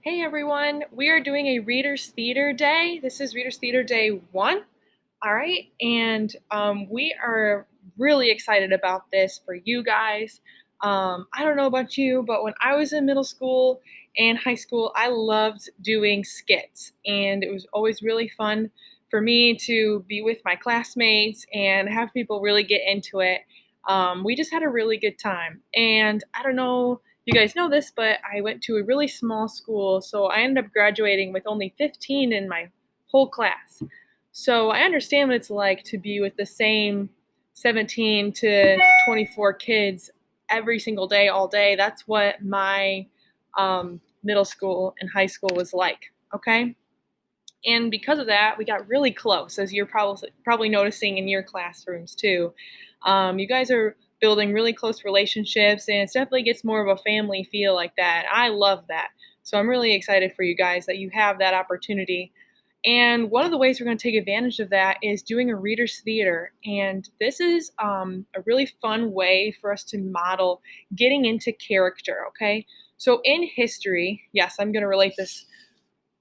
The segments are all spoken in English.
Hey everyone, we are doing a Readers Theater Day. This is Readers Theater Day 1. All right, and we are really excited about this for you guys. I don't know about you, but when I was in middle school and high school, I loved doing skits, and it was always really fun for me to be with my classmates and have people really get into it. We just had a really good time, and I don't know if you guys know this, but I went to a really small school, so I ended up graduating with only 15 in my whole class. So I understand what it's like to be with the same 17 to 24 kids every single day, all day. That's what my middle school and high school was like. Okay. And because of that, we got really close, as you're probably noticing in your classrooms too. You guys are building really close relationships, and it definitely gets more of a family feel like that. I love that. So I'm really excited for you guys that you have that opportunity. And one of the ways we're going to take advantage of that is doing a readers theater. And this is a really fun way for us to model getting into character. Okay. So in history, yes, I'm going to relate this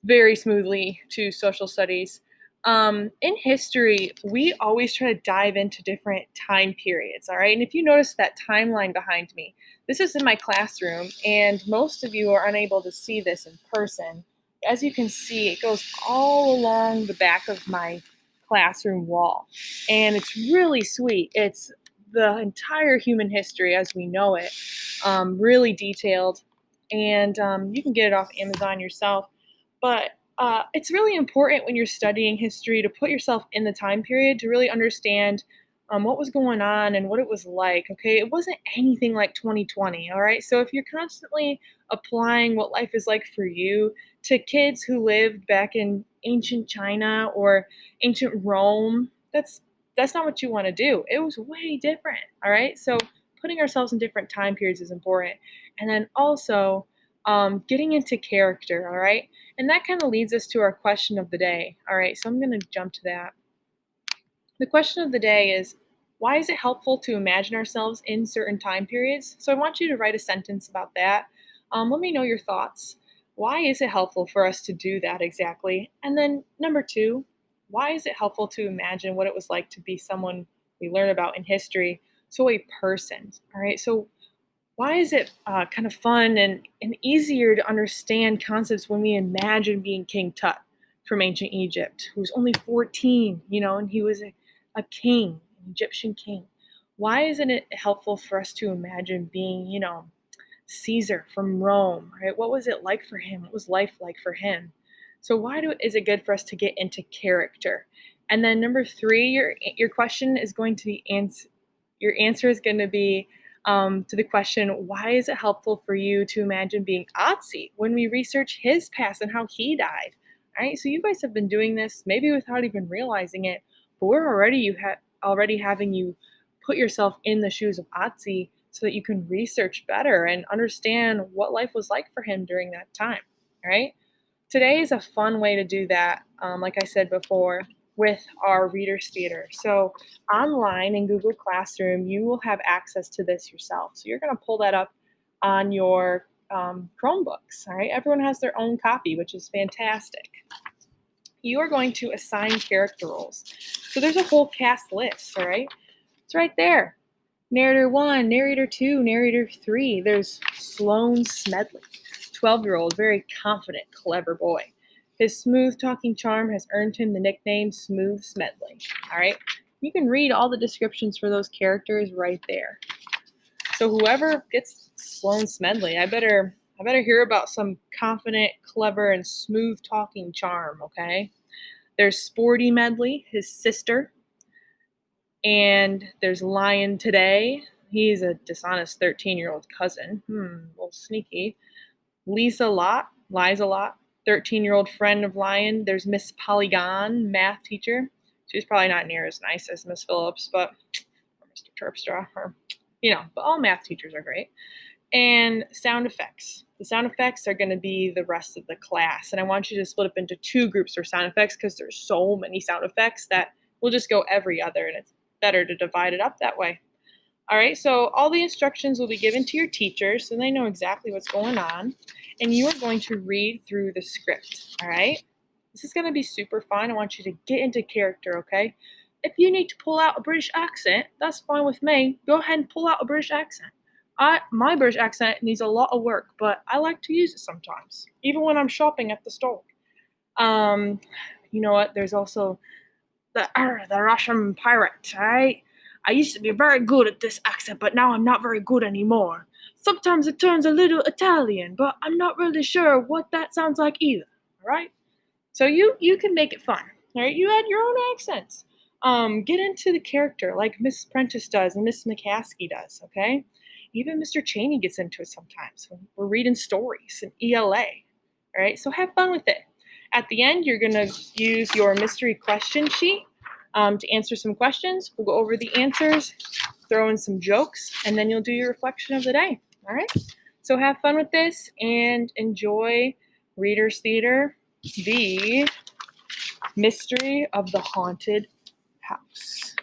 very smoothly to social studies. In history, we always try to dive into different time periods, all right? And if you notice that timeline behind me, this is in my classroom, and most of you are unable to see this in person. As you can see, it goes all along the back of my classroom wall, and it's really sweet. It's the entire human history as we know it, really detailed, and you can get it off Amazon yourself. But it's really important when you're studying history to put yourself in the time period to really understand what was going on and what it was like. Okay, it wasn't anything like 2020. All right, so if you're constantly applying what life is like for you to kids who lived back in ancient China or ancient Rome, that's not what you want to do. It was way different. All right, so putting ourselves in different time periods is important, and then also getting into character. All right. And that kind of leads us to our question of the day. All right, so I'm going to jump to that. The question of the day is, why is it helpful to imagine ourselves in certain time periods? So I want you to write a sentence about that. Let me know your thoughts. Why is it helpful for us to do that exactly? And then number two, why is it helpful to imagine what it was like to be someone we learn about in history? So a person. All right, so why is it kind of fun and easier to understand concepts when we imagine being King Tut from ancient Egypt, who was only 14, and he was a king, an Egyptian king? Why isn't it helpful for us to imagine being, Caesar from Rome, right? What was it like for him? What was life like for him? So is it good for us to get into character? And then number three, your question is going to be your answer is going to be to the question, why is it helpful for you to imagine being Otzi when we research his past and how he died? All right, so you guys have been doing this maybe without even realizing it, but we're already having you put yourself in the shoes of Otzi so that you can research better and understand what life was like for him during that time. All right. Today is a fun way to do that, like I said before, with our Readers Theater. So, online in Google Classroom, you will have access to this yourself. So, you're going to pull that up on your Chromebooks. All right. Everyone has their own copy, which is fantastic. You are going to assign character roles. So, there's a whole cast list. All right. It's right there. Narrator 1, Narrator 2, Narrator 3. There's Sloane Smedley, 12-year-old, very confident, clever boy. His smooth talking charm has earned him the nickname Smooth Smedley. All right. You can read all the descriptions for those characters right there. So whoever gets Sloane Smedley, I better hear about some confident, clever, and smooth talking charm, okay? There's Sporty Medley, his sister, and there's Lion Today. He's a dishonest 13-year-old cousin. A little sneaky. Lies a lot, 13-year-old friend of Lion. There's Miss Polygon, math teacher. She's probably not near as nice as Miss Phillips, or Mr. Terpstra, but all math teachers are great. And sound effects. The sound effects are going to be the rest of the class. And I want you to split up into two groups for sound effects because there's so many sound effects that we'll just go every other, and it's better to divide it up that way. All right, so all the instructions will be given to your teachers so they know exactly what's going on. and you are going to read through the script, all right? This is going to be super fun. I want you to get into character, okay? If you need to pull out a British accent, that's fine with me. Go ahead and pull out a British accent. My British accent needs a lot of work, but I like to use it sometimes, even when I'm shopping at the store. Um, you know what? There's also the Russian pirate, right? I used to be very good at this accent, but now I'm not very good anymore. Sometimes it turns a little Italian, but I'm not really sure what that sounds like either. All right? So you can make it fun. All right? You add your own accents. Get into the character like Miss Prentice does and Miss McCaskey does. Okay? Even Mr. Cheney gets into it sometimes when we're reading stories in ELA. All right? So have fun with it. At the end, you're going to use your mystery question sheet to answer some questions. We'll go over the answers, throw in some jokes, and then you'll do your reflection of the day. All right? So have fun with this and enjoy Reader's Theater, The Mystery of the Haunted House.